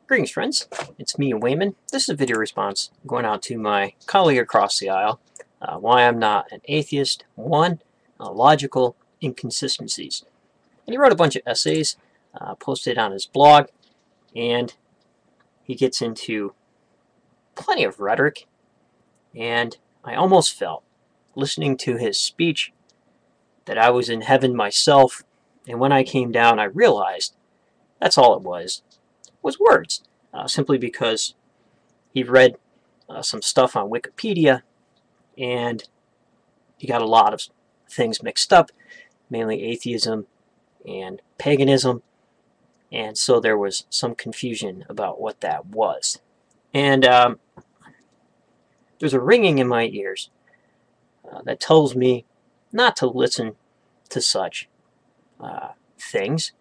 Greetings, friends. It's me, Wayman. This is a video response going out to my colleague across the aisle. Why I'm not an atheist. One, logical inconsistencies. And he wrote a bunch of essays, posted on his blog, and he gets into plenty of rhetoric. And I almost felt, listening to his speech, that I was in heaven myself. And when I came down, I realized that's all it was words, simply because he read some stuff on Wikipedia and he got a lot of things mixed up, mainly atheism and paganism, and so there was some confusion about what that was. And there's a ringing in my ears that tells me not to listen to such things.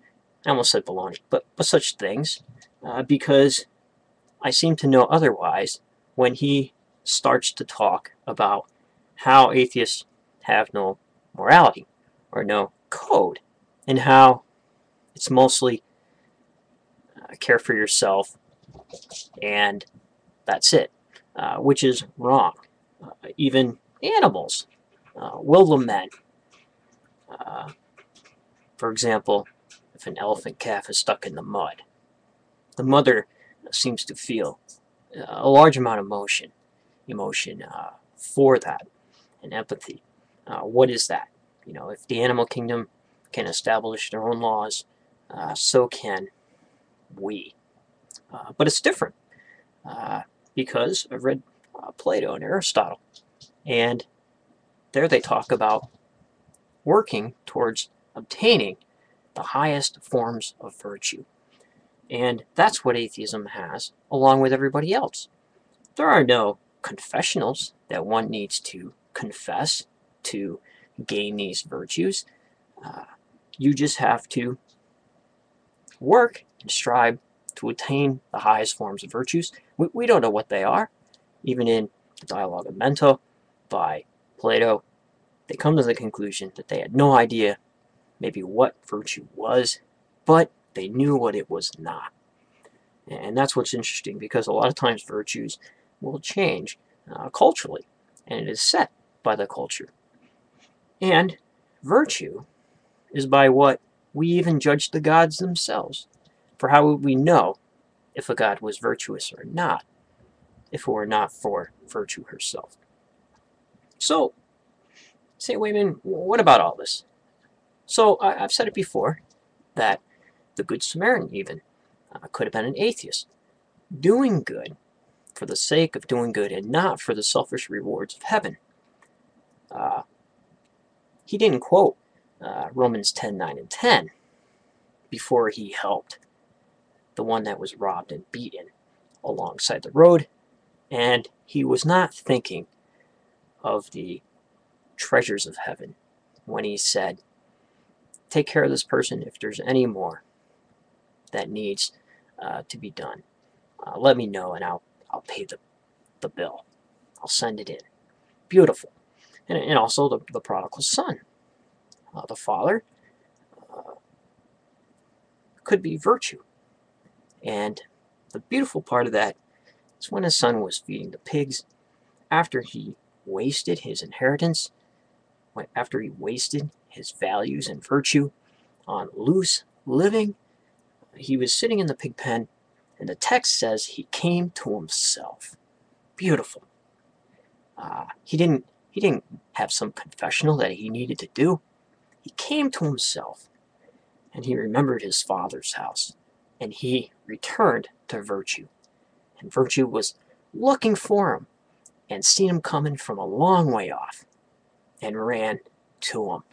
I almost said baloney, but such things. Because I seem to know otherwise when he starts to talk about how atheists have no morality or no code, and how it's mostly care for yourself and that's it, which is wrong. Even animals will lament. For example, if an elephant calf is stuck in the mud, the mother seems to feel a large amount of emotion for that, and empathy. What is that? You know, if the animal kingdom can establish their own laws, so can we. But it's different because I've read Plato and Aristotle, and there they talk about working towards obtaining the highest forms of virtue. And that's what atheism has, along with everybody else. There are no confessionals that one needs to confess to gain these virtues. You just have to work and strive to attain the highest forms of virtues. We don't know what they are. Even in the Dialogue of Mento by Plato, they come to the conclusion that they had no idea maybe what virtue was, but they knew what it was not. And that's what's interesting, because a lot of times virtues will change culturally, and it is set by the culture. And virtue is by what we even judge the gods themselves. For how would we know if a god was virtuous or not, if it were not for virtue herself? So, say, Wayman, what about all this? So, I've said it before, that the Good Samaritan even could have been an atheist, doing good for the sake of doing good and not for the selfish rewards of heaven. He didn't quote Romans 10:9 and 10 before he helped the one that was robbed and beaten alongside the road, and he was not thinking of the treasures of heaven when he said, take care of this person. If there's any more that needs to be done, let me know and I'll pay the bill. I'll send it in. Beautiful. And also the prodigal son. The father could be virtue. And the beautiful part of that is when his son was feeding the pigs, after he wasted his inheritance, after he wasted his values and virtue on loose living, he was sitting in the pig pen, and the text says he came to himself. Beautiful. He didn't have some confessional that he needed to do. He came to himself, and he remembered his father's house, and he returned to virtue. And virtue was looking for him and seen him coming from a long way off and ran to him.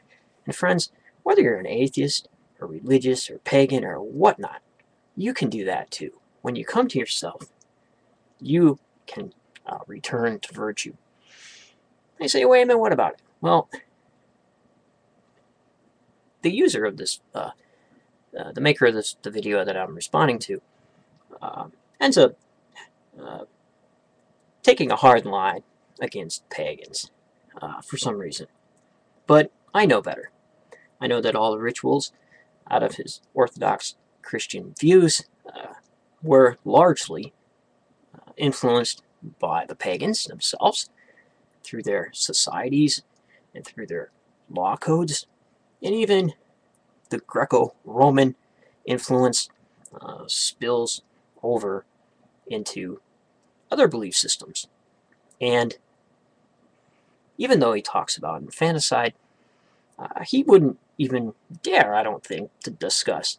And friends, whether you're an atheist or religious or pagan or whatnot, you can do that too. When you come to yourself, you can return to virtue. They say, wait a minute, what about it? Well, the user of this, the maker of the video that I'm responding to, ends up taking a hard line against pagans for some reason. But I know better. I know that all the rituals out of his Orthodox Christian views were largely influenced by the pagans themselves through their societies and through their law codes, and even the Greco-Roman influence spills over into other belief systems. And even though he talks about infanticide, he wouldn't even dare, I don't think, to discuss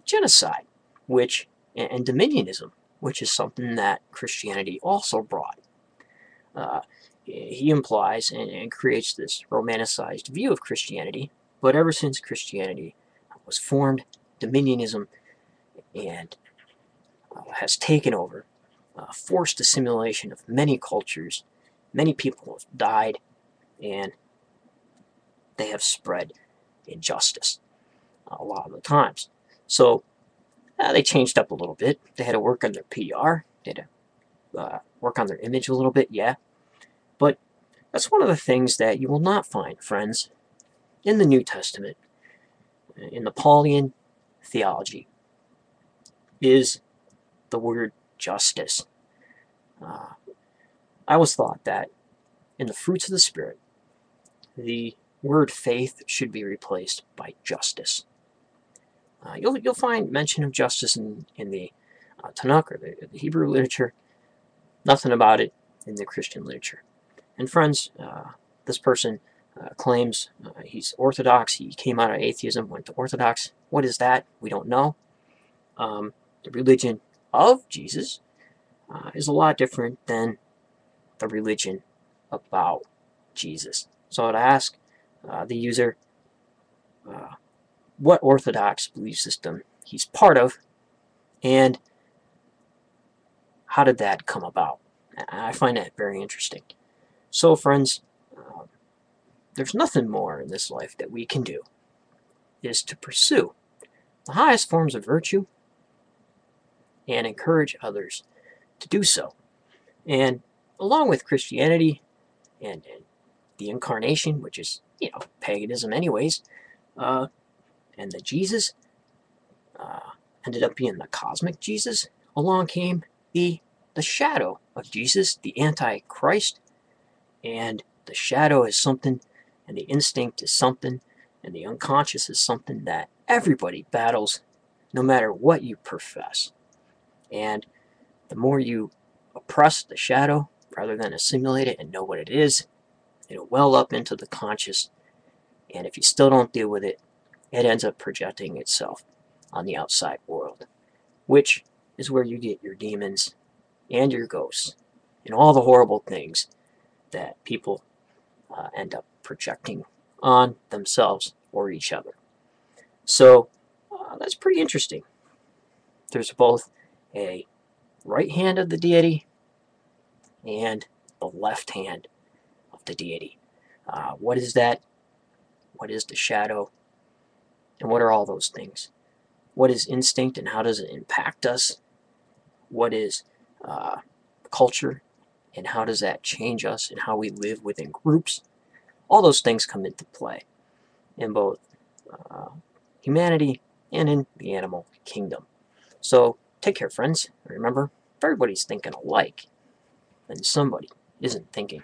genocide, and dominionism, which is something that Christianity also brought. He implies and creates this romanticized view of Christianity, but ever since Christianity was formed, dominionism and has taken over, forced assimilation of many cultures. Many people have died, and they have spread injustice a lot of the times. So they changed up a little bit. They had to work on their PR. They had to work on their image a little bit, yeah. But that's one of the things that you will not find, friends, in the New Testament, in the Pauline theology, is the word justice. I always thought that in the fruits of the Spirit, the word faith should be replaced by justice. You'll find mention of justice in the Tanakh, or the Hebrew literature. Nothing about it in the Christian literature. And friends, this person claims he's Orthodox. He came out of atheism, went to Orthodox. What is that? We don't know. The religion of Jesus is a lot different than the religion about Jesus. So I'd ask the user what Orthodox belief system he's part of, and how did that come about. I find that very interesting. So friends, there's nothing more in this life that we can do is to pursue the highest forms of virtue and encourage others to do so. And along with Christianity and the incarnation, which is, paganism anyways, and the Jesus ended up being the cosmic Jesus. Along came the shadow of Jesus, the Antichrist, and the shadow is something, and the instinct is something, and the unconscious is something that everybody battles, no matter what you profess. And the more you oppress the shadow, rather than assimilate it and know what it is, it'll well up into the conscious, and if you still don't deal with it, it ends up projecting itself on the outside world, which is where you get your demons and your ghosts and all the horrible things that people end up projecting on themselves or each other. So that's pretty interesting. There's both a right hand of the deity and the left hand of the deity. What is that? What is the shadow? And what are all those things? What is instinct and how does it impact us? What is culture and how does that change us and how we live within groups? All those things come into play in both humanity and in the animal kingdom. So take care, friends. Remember, if everybody's thinking alike, then somebody isn't thinking